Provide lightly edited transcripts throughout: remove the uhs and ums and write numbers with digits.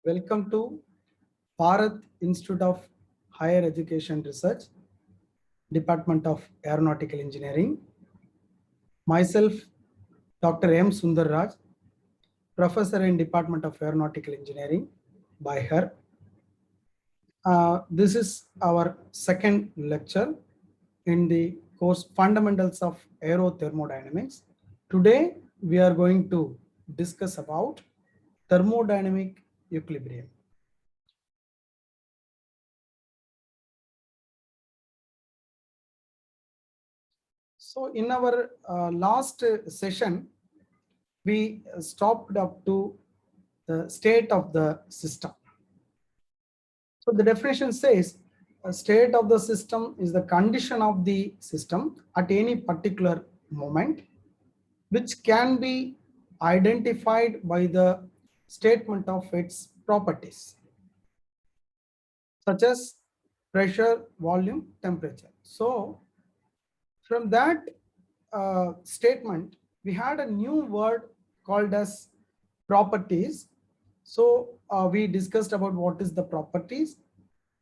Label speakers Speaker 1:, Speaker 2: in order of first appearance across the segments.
Speaker 1: Welcome to Bharat Institute of Higher Education Research, Department of Aeronautical Engineering. Myself, Dr. M. Sundar Raj, Professor in Department of Aeronautical Engineering by her. This is our second lecture in the course Fundamentals of Aerothermodynamics. Today, we are going to discuss about thermodynamic equilibrium. So in our last session, we stopped up to the state of the system. So the definition says a state of the system is the condition of the system at any particular moment, which can be identified by the statement of its properties, such as pressure, volume, temperature. So from that statement, we had a new word called as properties. So we discussed about what is the properties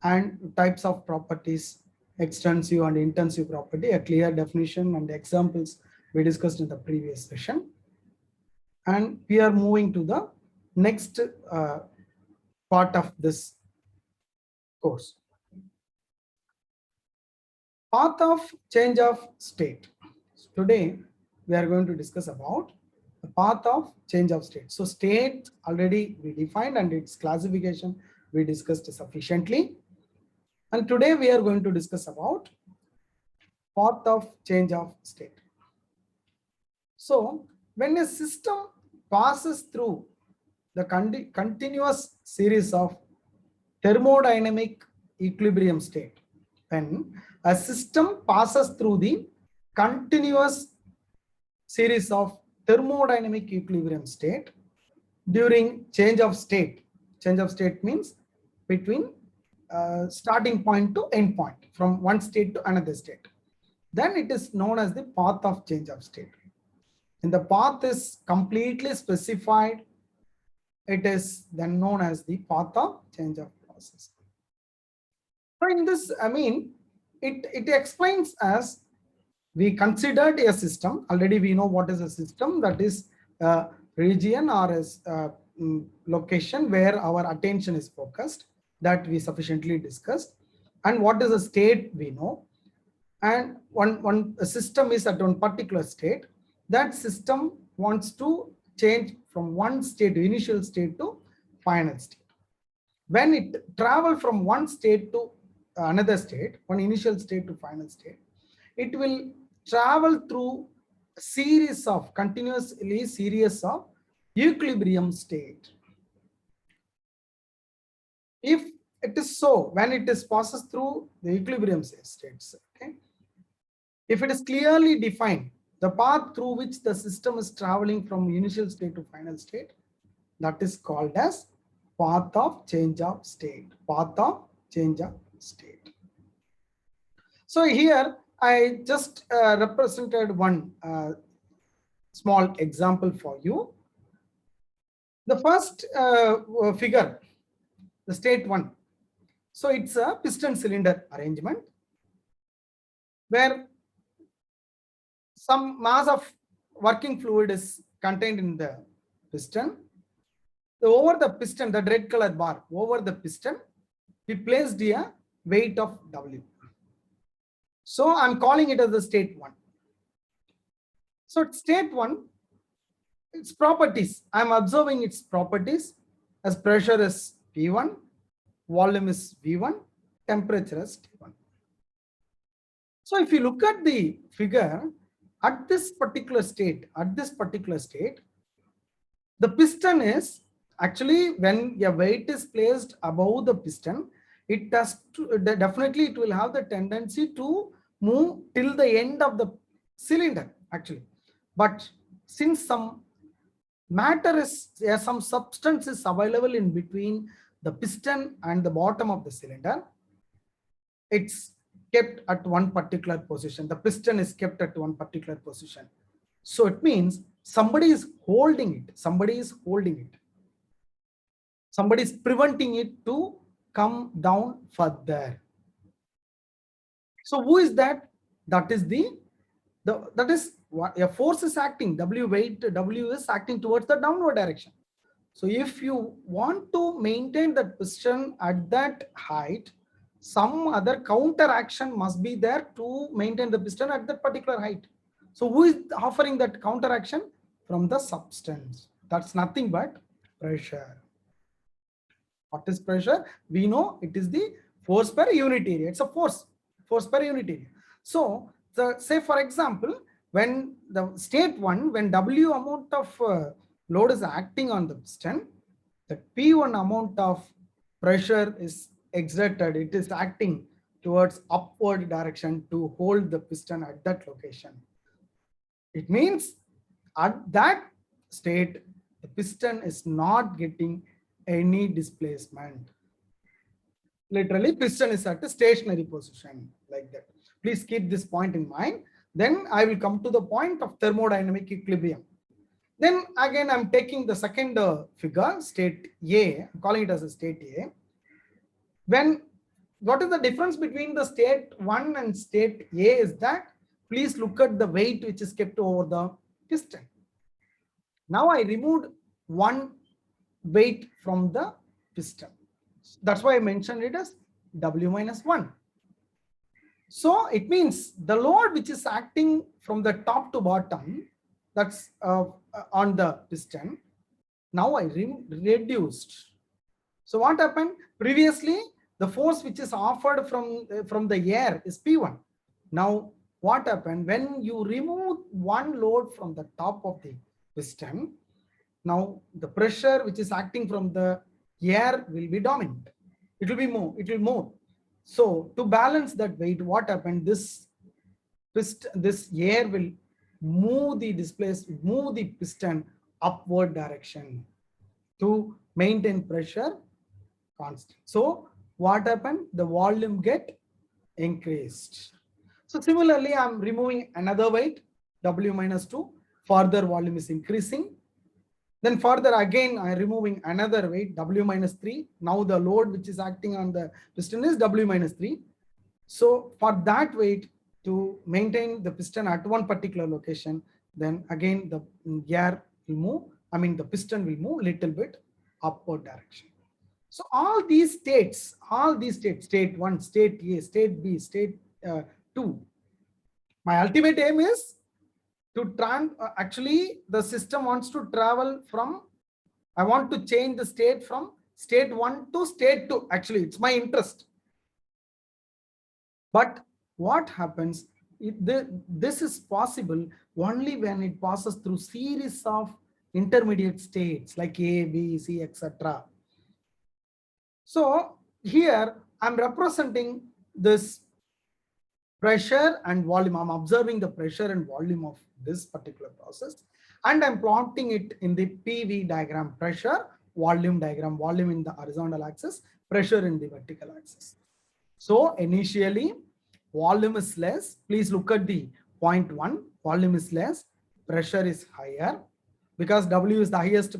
Speaker 1: and types of properties, extensive and intensive property, a clear definition and examples we discussed in the previous session. And we are moving to the next part of this course. Path of change of state. Today, we are going to discuss about the path of change of state. So state already we defined and its classification we discussed sufficiently. And today we are going to discuss about path of change of state. So when a system passes through the continuous series of thermodynamic equilibrium state, when a system passes through the continuous series of thermodynamic equilibrium state during change of state. Change of state means between starting point to end point, from one state to another state. Then it is known as the path of change of state. And the path is completely specified. It is then known as the path of change of process. So in this, it explains as we considered a system. Already we know what is a system, that is a region or a location where our attention is focused, that we sufficiently discussed. And what is a state we know. And one system is at one particular state. That system wants to change from one state, initial state, to final state. When it travels from one state to another state, one initial state to final state, it will travel through a series of equilibrium state. If it is so, when it is passes through the equilibrium states, okay, if it is clearly defined, the path through which the system is traveling from initial state to final state, that is called as path of change of state. Path of change of state. So here I just represented one small example for you. The first figure, the state 1. So it's a piston cylinder arrangement where some mass of working fluid is contained in the piston. Over the piston, the red color bar, over the piston, we placed a weight of W. So I'm calling it as the state 1. So state 1, its properties, I'm observing its properties as pressure is P1, volume is V1, temperature is T1. So if you look at the figure, at this particular state, the piston is actually, when a weight is placed above the piston, it has to, definitely it will have the tendency to move till the end of the cylinder actually. But since some matter is, some substance is available in between the piston and the bottom of the cylinder, it's kept at one particular position. The piston is kept at one particular position. So it means somebody is holding it. Somebody is preventing it to come down further. So who is that? That is that is what a force is acting. W weight, W is acting towards the downward direction. So if you want to maintain that piston at that height, some other counter action must be there to maintain the piston at that particular height. So who is offering that counter action? From the substance. That's nothing but pressure. What is pressure? We know it is the force per unit area. It's a force per unit area. So say for example, when the state 1, when W amount of load is acting on the piston, the P1 amount of pressure is exerted. It is acting towards upward direction to hold the piston at that location. It means at that state, the piston is not getting any displacement. Literally, piston is at a stationary position like that. Please keep this point in mind. Then I will come to the point of thermodynamic equilibrium. Then again, I'm taking the second figure, state A, I'm calling it as a state A. What is the difference between the state 1 and state A is that, please look at the weight which is kept over the piston. Now I removed one weight from the piston. That's why I mentioned it as W minus 1. So it means the load which is acting from the top to bottom, that's on the piston, now I reduced. So what happened? Previously, the force which is offered from the air is P1. Now what happened? When you remove one load from the top of the piston, now the pressure which is acting from the air will be dominant. It will be more. It will move. So to balance that weight, what happened? This air will move the piston upward direction to maintain pressure constant. So what happened? The volume get increased. So similarly, I'm removing another weight, W minus 2. Further volume is increasing. Then further again, I'm removing another weight, W minus 3. Now the load which is acting on the piston is W minus 3. So for that weight to maintain the piston at one particular location, then again the air will move. I mean the piston will move a little bit upward direction. So all these states, state 1, state A, state B, state 2. My ultimate aim is to actually the system wants to travel from, I want to change the state from state 1 to state 2. Actually, it's my interest. But what happens, this is possible only when it passes through series of intermediate states like A, B, C, etc. So here I'm representing this pressure and volume. I'm observing the pressure and volume of this particular process, and I'm plotting it in the PV diagram: pressure, volume diagram, volume in the horizontal axis, pressure in the vertical axis. So initially volume is less. Please look at the point 1. Volume is less, pressure is higher, because W is the highest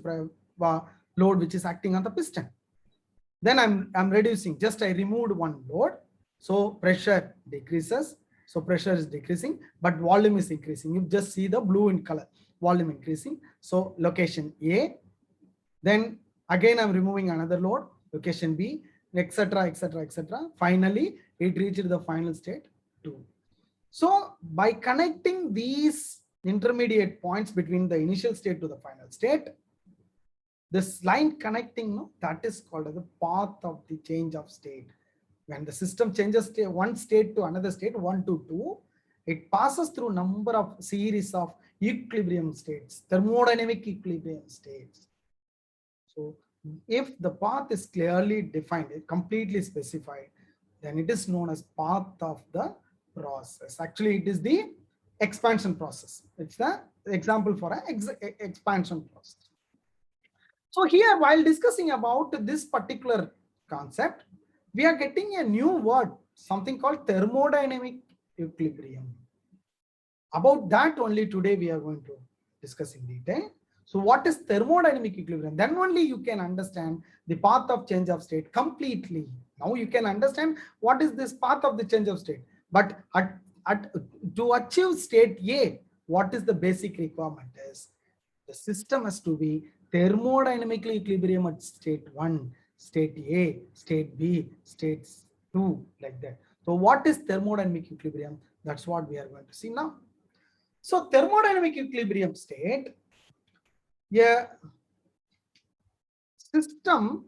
Speaker 1: load which is acting on the piston. Then I'm reducing, just I removed one load. So pressure decreases. So pressure is decreasing, but volume is increasing. You just see the blue in color, volume increasing. So location A. Then again, I'm removing another load, location B, etc., etc., etc. Finally, it reached the final state 2. So by connecting these intermediate points between the initial state to the final state, this line connecting, that is called as the path of the change of state. When the system changes one state to another state, 1 to 2, it passes through number of series of equilibrium states, thermodynamic equilibrium states. So if the path is clearly defined, completely specified, then it is known as path of the process. Actually, it is the expansion process. It's the example for an expansion process. So here, while discussing about this particular concept, we are getting a new word, something called thermodynamic equilibrium. About that only today we are going to discuss in detail. So what is thermodynamic equilibrium? Then only you can understand the path of change of state completely. Now you can understand what is this path of the change of state. But to achieve state A, what is the basic requirement is the system has to be thermodynamically equilibrium at state 1, state A, state B, state 2, like that. So what is thermodynamic equilibrium? That's what we are going to see now. So thermodynamic equilibrium state, a system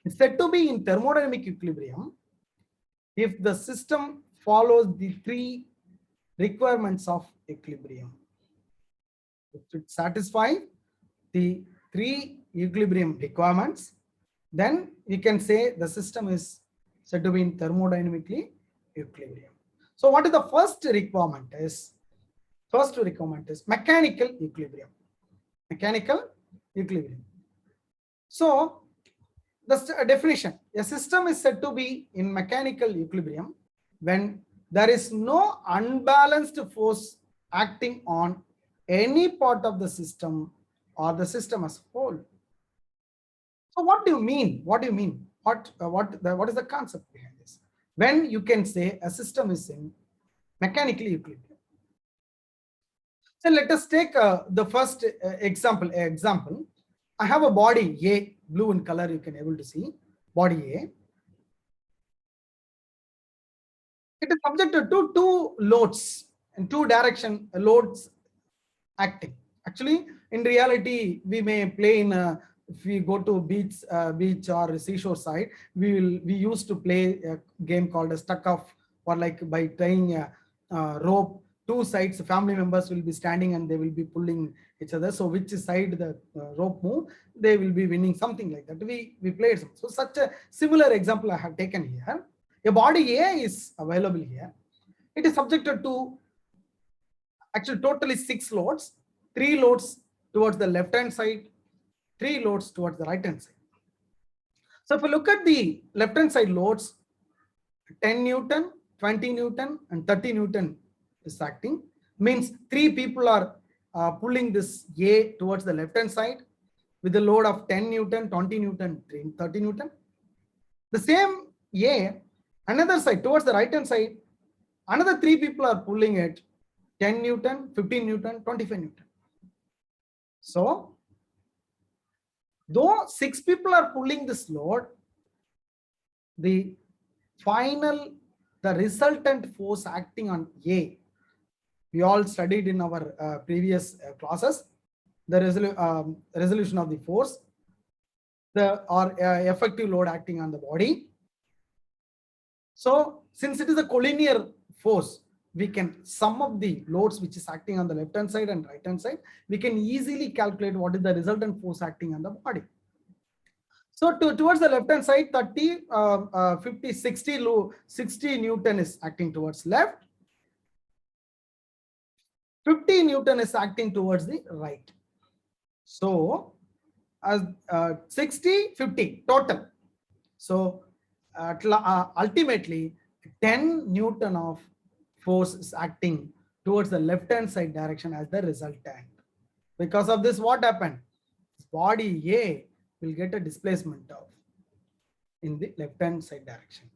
Speaker 1: is said to be in thermodynamic equilibrium if the system follows the 3 requirements of equilibrium. It should satisfy the 3 equilibrium requirements, then we can say the system is said to be in thermodynamically equilibrium. So what is the first requirement is? First requirement is mechanical equilibrium. Mechanical equilibrium. So the definition, a system is said to be in mechanical equilibrium when there is no unbalanced force acting on any part of the system or the system as a whole. So what do you mean? What do you mean? What is the concept behind this? When you can say a system is in mechanical equilibrium. So let us take the first example. I have a body A, blue in color, you can able to see body A. It is subjected to 2 loads and 2 direction loads acting. Actually, in reality, we may play in if we go to beach or seashore side, we used to play a game called a stuck off, or like by tying a rope, 2 sides family members will be standing and they will be pulling each other. So which side the rope move, they will be winning, something like that. We played some. So such a similar example I have taken here. A body A is available here. It is subjected to actually totally 6 loads, 3 loads towards the left hand side, 3 loads towards the right hand side. So if you look at the left hand side loads, 10 Newton, 20 Newton and 30 Newton is acting. Means 3 people are pulling this A towards the left hand side with a load of 10 Newton, 20 Newton, 30 Newton. The same A, another side towards the right hand side, another 3 people are pulling it 10 Newton, 15 Newton, 25 Newton. So though 6 people are pulling this load, the resultant force acting on A, we all studied in our previous classes, the resolution of the force, effective load acting on the body. So since it is a collinear force, we can sum up the loads which is acting on the left hand side and right hand side. We can easily calculate what is the resultant force acting on the body. So towards the left hand side, 30, 50, 60 Newton is acting towards left. 50 Newton is acting towards the right. So as 60, 50 total. So ultimately 10 Newton of force is acting towards the left hand side direction as the resultant. Because of this, what happened? Body A will get a displacement of in the left hand side direction.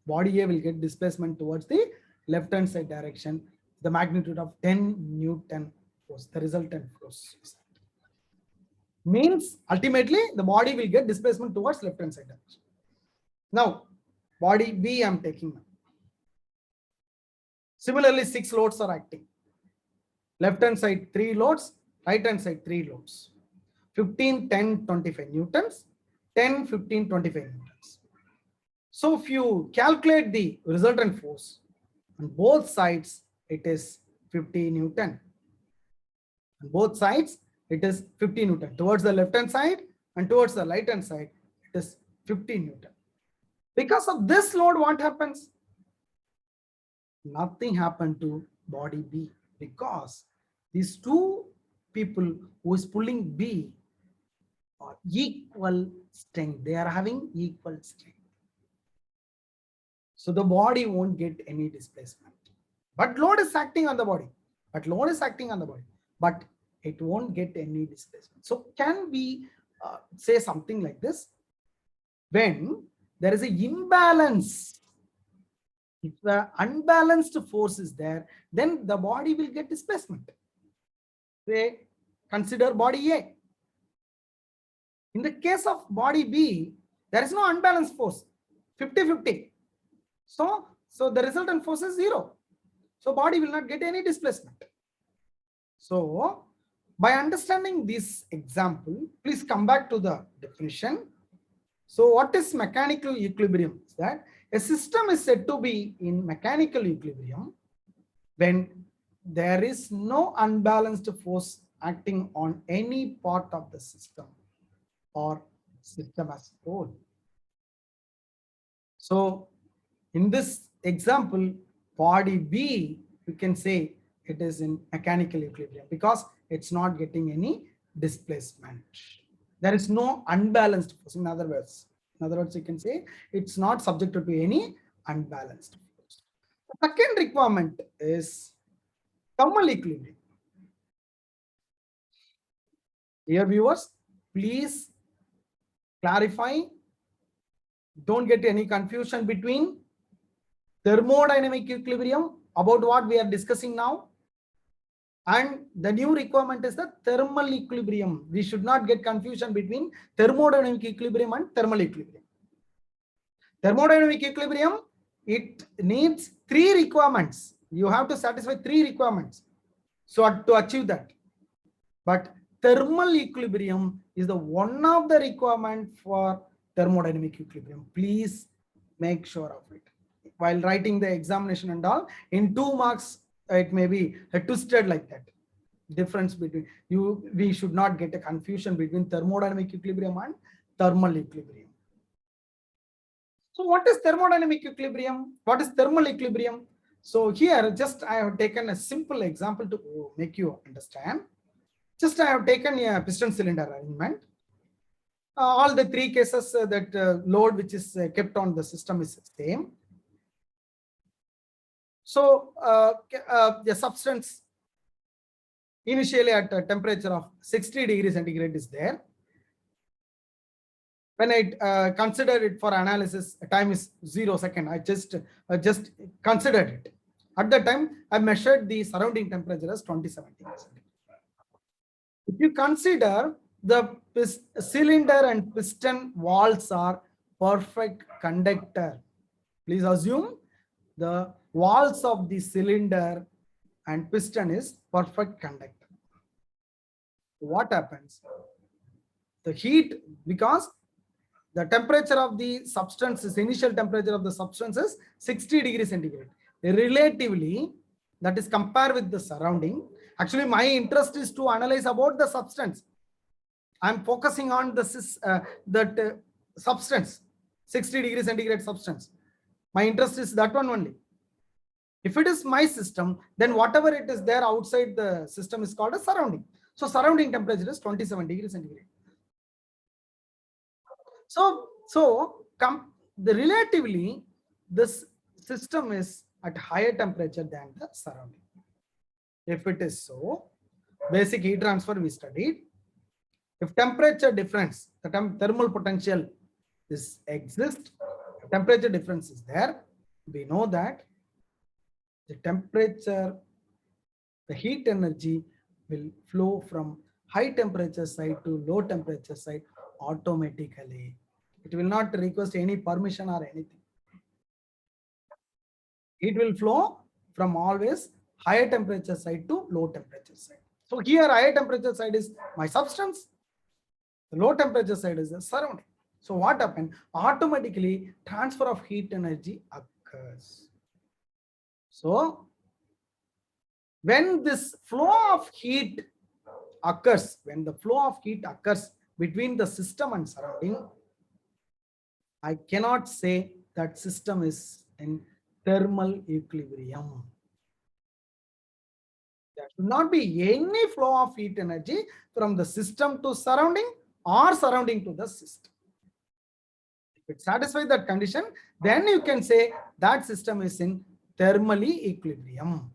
Speaker 1: Body A will get displacement towards the left hand side direction, the magnitude of 10 Newton force, the resultant force. Means ultimately the body will get displacement towards left hand side direction. Now body B I am taking now. Similarly 6 loads are acting. Left hand side 3 loads, right hand side 3 loads. 15, 10, 25 Newtons, 10, 15, 25 Newtons. So if you calculate the resultant force on both sides, it is 50 Newton. On both sides, it is 50 Newton. Towards the left hand side and towards the right hand side, it is 50 Newton. Because of this load, what happens? Nothing happened to body B, because these 2 people who is pulling B are equal strength. They are having equal strength. So the body won't get any displacement. But load is acting on the body. But it won't get any displacement. So can we say something like this? When there is an imbalance, if the unbalanced force is there, then the body will get displacement. Say, consider body A. In the case of body B, there is no unbalanced force, 50-50. So the resultant force is 0. So body will not get any displacement. So by understanding this example, please come back to the definition. So what is mechanical equilibrium? Is that a system is said to be in mechanical equilibrium when there is no unbalanced force acting on any part of the system or system as a whole. So in this example, body B, we can say it is in mechanical equilibrium because it's not getting any displacement. There is no unbalanced force. In other words, you can say it's not subjected to any unbalanced force. The second requirement is thermal equilibrium. Dear viewers, please clarify. Don't get any confusion between thermodynamic equilibrium, about what we are discussing now, and the new requirement is the thermal equilibrium. We should not get confusion between thermodynamic equilibrium and thermal equilibrium. Thermodynamic equilibrium, it needs 3 requirements. You have to satisfy 3 requirements so to achieve that. But thermal equilibrium is the one of the requirement for thermodynamic equilibrium. Please make sure of it. While writing the examination and all, in 2 marks, it may be twisted like that. Difference between we should not get a confusion between thermodynamic equilibrium and thermal equilibrium. So what is thermodynamic equilibrium? What is thermal equilibrium? So here, just I have taken a simple example to make you understand. Just I have taken a piston cylinder arrangement. All the 3 cases that load which is kept on the system is same. So the substance initially at a temperature of 60 degrees centigrade is there. When I consider it for analysis, time is 0 second. I just considered it. At that time, I measured the surrounding temperature as 27 degrees centigrade. If you consider the cylinder and piston walls are perfect conductor, please assume the walls of the cylinder and piston is perfect conductor. What happens? The heat, because the temperature of the substance is initial temperature of the substance is 60 degrees centigrade. Relatively, that is compared with the surrounding. Actually, my interest is to analyze about the substance. I'm focusing on the substance, 60 degrees centigrade substance. My interest is that one only. If it is my system, then whatever it is there outside the system is called a surrounding. So surrounding temperature is 27 degrees centigrade. So relatively, this system is at higher temperature than the surrounding. If it is so, basic heat transfer we studied. If temperature difference, the thermal potential exists, temperature difference is there, we know that the temperature, the heat energy will flow from high temperature side to low temperature side automatically. It will not request any permission or anything. It will flow from always higher temperature side to low temperature side. So here higher temperature side is my substance, the low temperature side is the surrounding. So what happens? Automatically transfer of heat energy occurs. So when this flow of heat occurs, between the system and surrounding, I cannot say that system is in thermal equilibrium. There should not be any flow of heat energy from the system to surrounding or surrounding to the system. If it satisfies that condition, then you can say that system is in thermally equilibrium.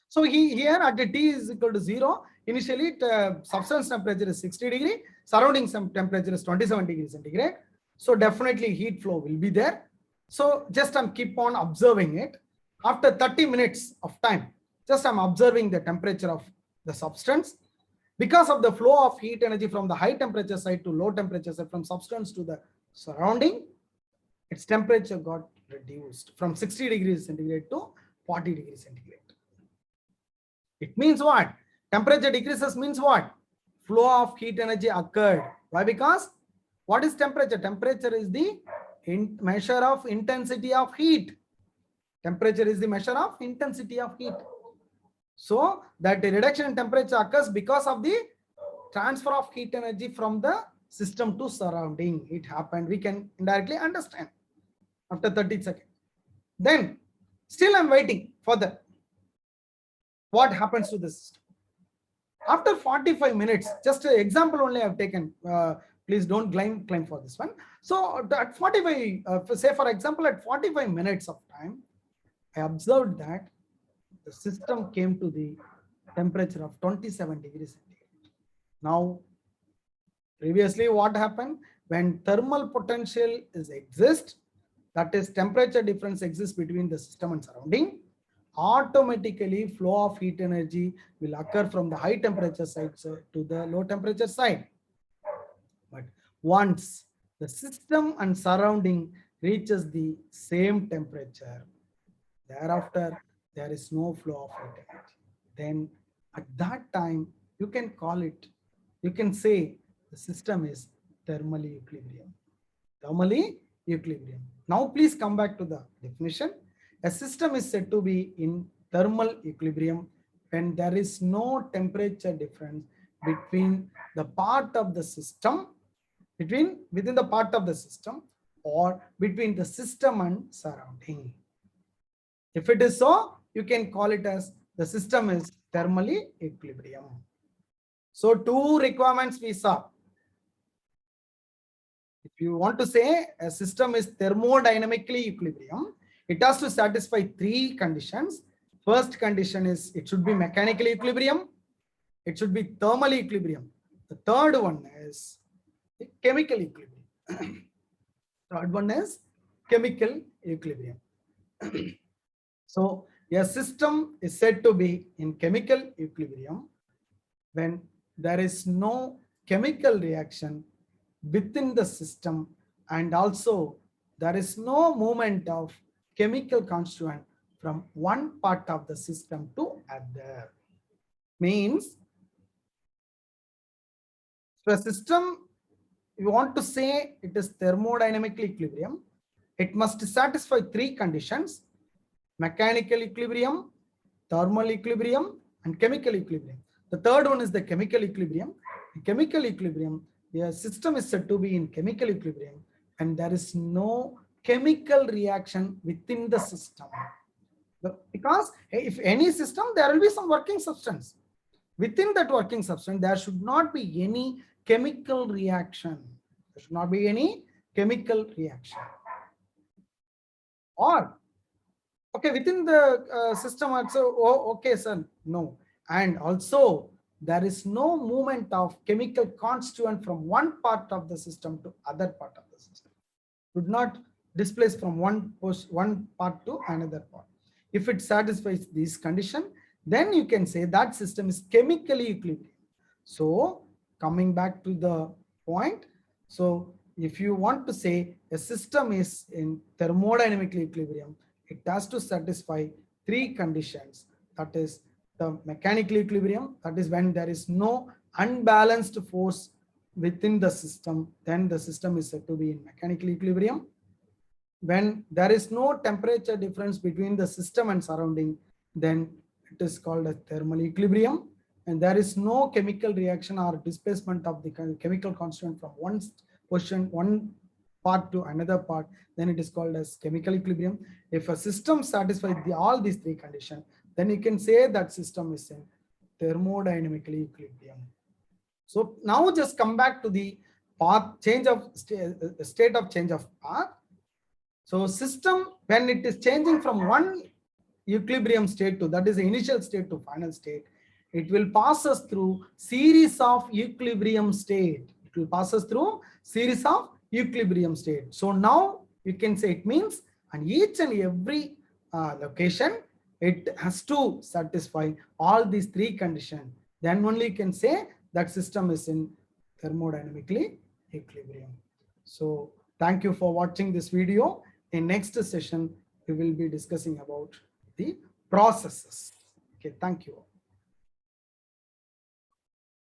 Speaker 1: So here at T is equal to 0, Initially, substance temperature is 60 degree, surrounding temperature is 27 degrees centigrade. So definitely heat flow will be there. So just I'm keep on observing it. After 30 minutes of time, just I'm observing the temperature of the substance. Because of the flow of heat energy from the high temperature side to low temperature side, from substance to the surrounding, its temperature got reduced from 60 degrees centigrade to 40 degrees centigrade. It means what? Temperature decreases means what? Flow of heat energy occurred. Why? Because what is temperature? Temperature is the measure of intensity of heat. Temperature is the measure of intensity of heat. So that the reduction in temperature occurs because of the transfer of heat energy from the system to surrounding. It happened. We can indirectly understand after 30 seconds. Then still I'm waiting for the what happens to the system. After 45 minutes, just an example only I've taken. Please don't claim for this one. So at 45, say for example, at 45 minutes of time, I observed that the system came to the temperature of 27 degrees centigrade. Now, previously what happened? When thermal potential exists, that is temperature difference exists between the system and surrounding, automatically flow of heat energy will occur from the high temperature side to the low temperature side. But once the system and surrounding reaches the same temperature, thereafter there is no flow of heat energy. Then at that time you can call it, you can say the system is thermally equilibrium. Thermally equilibrium. Now please come back to the definition. A system is said to be in thermal equilibrium when there is no temperature difference between the part of the system, within the part of the system, or between the system and surrounding. If it is so, you can call it as the system is thermally equilibrium. So two requirements we saw. If you want to say a system is thermodynamically equilibrium, it has to satisfy three conditions. First condition is it should be mechanical equilibrium. It should be thermal equilibrium. The third one is chemical equilibrium. Third one is chemical equilibrium. So a system is said to be in chemical equilibrium when there is no chemical reaction within the system, and also there is no movement of chemical constituent from one part of the system to other. Means so a system, you want to say it is thermodynamically equilibrium, it must satisfy three conditions: mechanical equilibrium, thermal equilibrium, and chemical equilibrium. The third one is the chemical equilibrium. The chemical equilibrium, the system is said to be in chemical equilibrium and there is no chemical reaction within the system. Because if any system, there will be some working substance. Within that working substance, there should not be any chemical reaction. There should not be any chemical reaction. Or, okay, within the system also, oh, okay, sir, no. And also, there is no movement of chemical constituent from one part of the system to other part of the system. Should not displace from one part to another part. If it satisfies this condition, then you can say that system is chemically equilibrium. So coming back to the point, so if you want to say a system is in thermodynamically equilibrium, it has to satisfy three conditions. That is the mechanical equilibrium, that is when there is no unbalanced force within the system, then the system is said to be in mechanical equilibrium. When there is no temperature difference between the system and surrounding, then it is called a thermal equilibrium. And there is no chemical reaction or displacement of the chemical constituent from one position, one part to another part, then it is called as chemical equilibrium. If a system satisfies all these three conditions, then you can say that system is in thermodynamically equilibrium. So now just come back to the path change of state of change of path. So system, when it is changing from one equilibrium state to, that is the initial state to final state, it will pass us through series of equilibrium state. It will pass us through series of equilibrium state. So now you can say it means on each and every location, it has to satisfy all these three conditions. Then only you can say that system is in thermodynamically equilibrium. So thank you for watching this video. In next session, we will be discussing about the processes. Okay, thank you.